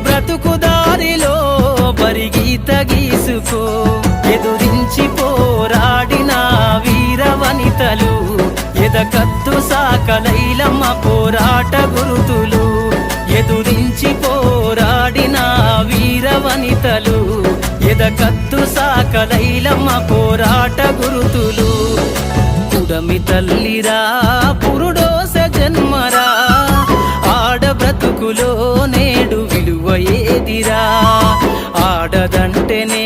బ్రతుకు దారిలో బరిగీత గీసుకో ఎదురించి పోరాడిన వీర వనితలు ఎదకత్తు సాకలైలమ్మ పోరాట గురుతులు ఎదురించి పోరాడిన వీర వనితలు ఎదకత్తు సాకలైలమ్మ పోరాట గురుతులు పుడమి తల్లిరా పురుడోస జన్మరా ఆడ బ్రతుకులో నేడు విలువ ఏదిరా ఆడదంటేనే